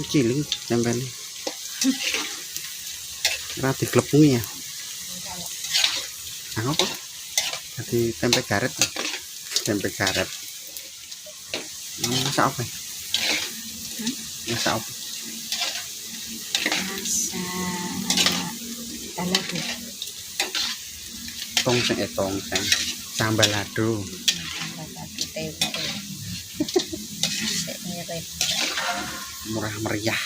Ciling tempel rati glepungi ya. Nah, apa? Jadi tempe karet. Tempe karet. Masak apa? Masak apa? Masak talago. Tongseng sambal lado. Sambal lado tempe. Sik mirip. Murah meriah.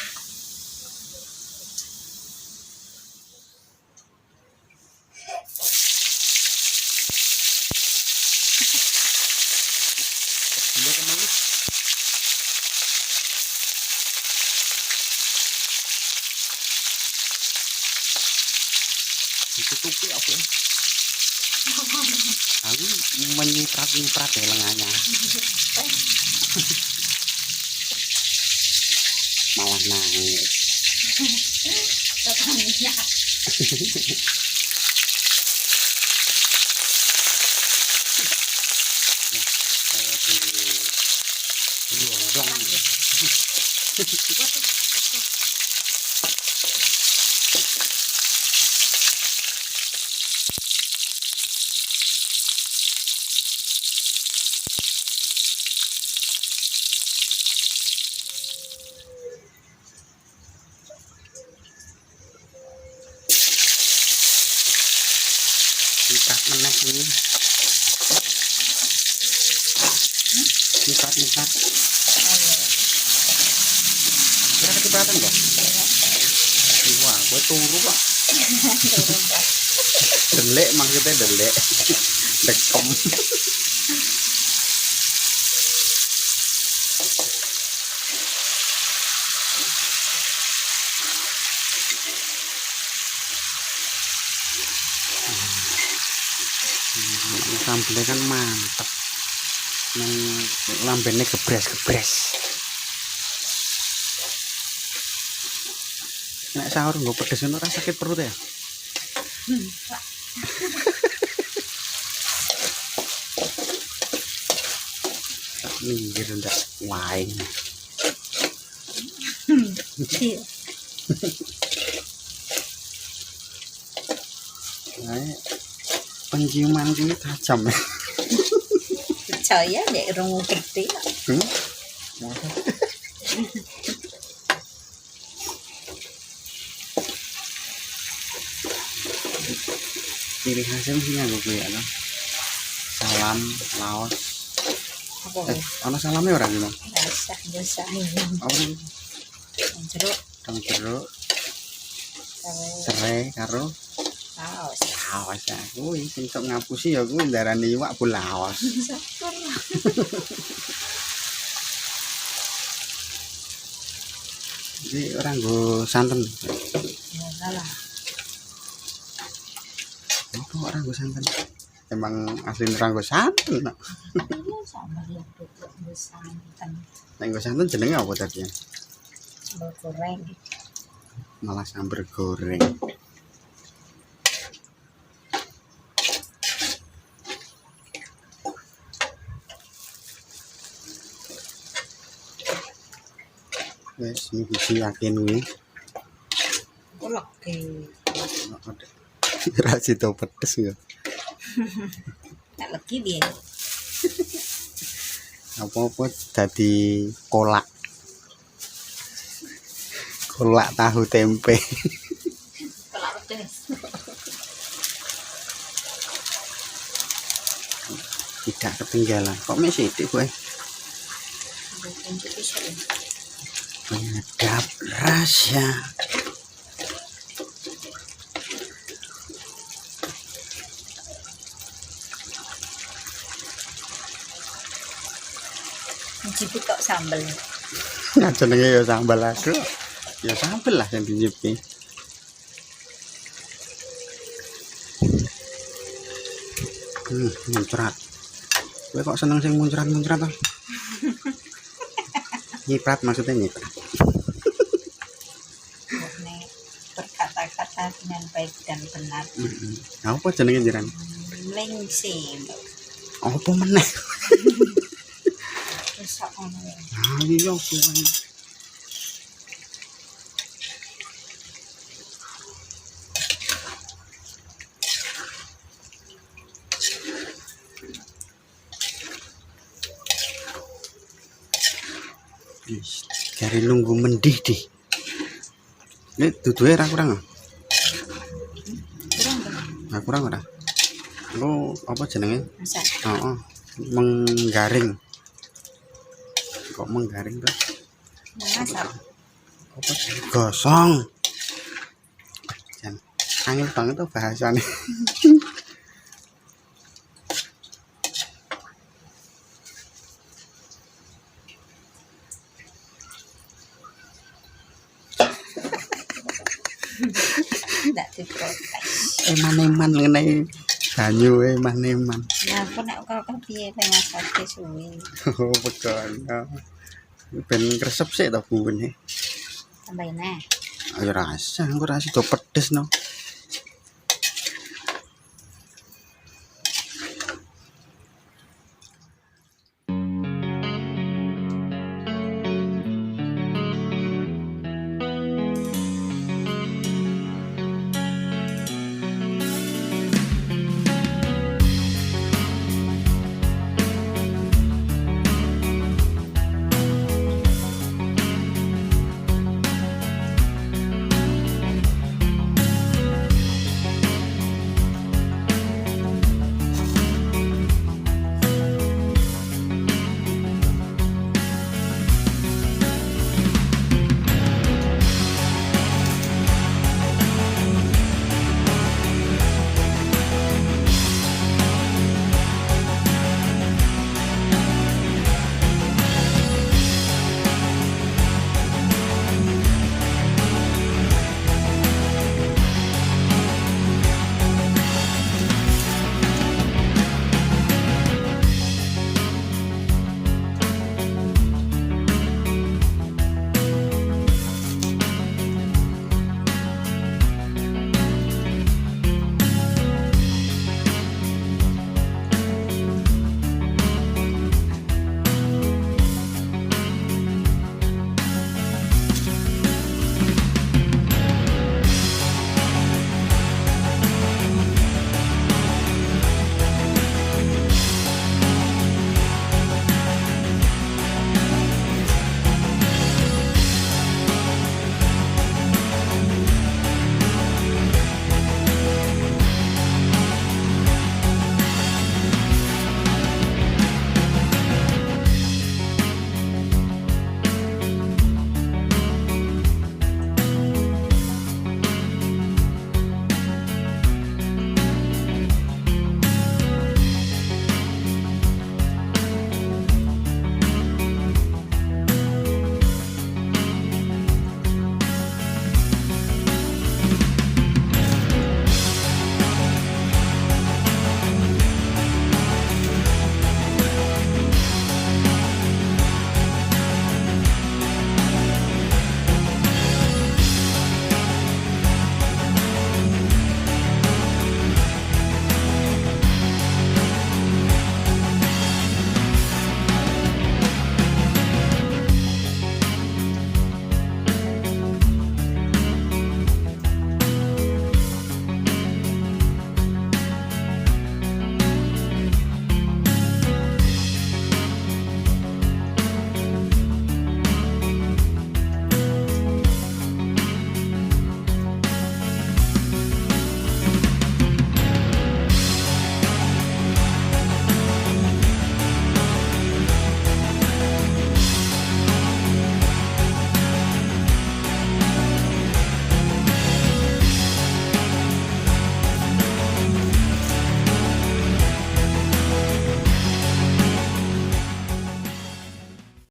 Ditutupi apa ya? Aku menyiprat ya lengannya. Malah nangis. Tetangga. Saya di Rondong. Nikat meneh ini. Nikat. Kira kecepatan kok. Wah, gue turu kok. Delek maksudnya delek. Dekom. Sambelnya kan mantap. Lambene gebres. Nek sahur nggo pedes ora sakit perut ya? Tak minggir ndak wae. Penciuman ini tajam ya. Percaya nek rungu gede. Ciri khasnya mesti nganggo kuwi ya. Salam, laos. Apa Ana salame ora ngono? Basah ini. Apa iki? Jeruk. Jeruk. Serai karo Laos. laos ya. Kuwi sing sok ngapusi ya kuwi ndarani iwak bu laos. Sakur. Jadi orang nggo santen. Ya salah. Apa orang nggo santen? Emang asli orang nggo santen. Iya sama ya duduk santan. Nek nggo santen jenenge apa tadi? Sambal goreng. Malah sambal goreng. Wes iki yakin kuwi. Kolak ke. Rasi to pedes ya. Tak lagi dia. Apa-apa dadi kolak. Kolak tahu tempe. Kolak pedes. Tidak ketinggalan. Kok masih itu gue? Untuk bisa ini. Penyedap rasa. Mencipit kok sambal. Nah jenenge ya sambal aduk. Ya sambal lah yang dincipi. Muncrat. Kowe kok seneng sing muncrat-muncrat toh? Nyiprat maksudnya nyiprat. Nek berkata-kata dengan baik dan benar. Apa jenenge jiran? Lengsim. Apa meneh? Rusak ono. Ah iya kuwi. Dari nunggu mendidih. Ini duduhe ra kurang. Kurang kan? Nah, kurang ora? Lu apa jenenge? Masak. Heeh. Menggaring. Kok menggaring tuh? Masak. Apa gosong? Jan. Angel banget tuh bahasane. Ndak diprotes. Eman-eman mengenai banyu eman-eman. Ya aku nek kok piye teh masake suwi. Oh, begon. Ben kresep sik to bumbune. Tambahin nah. Ayo rasa, engko rasa do pedes no.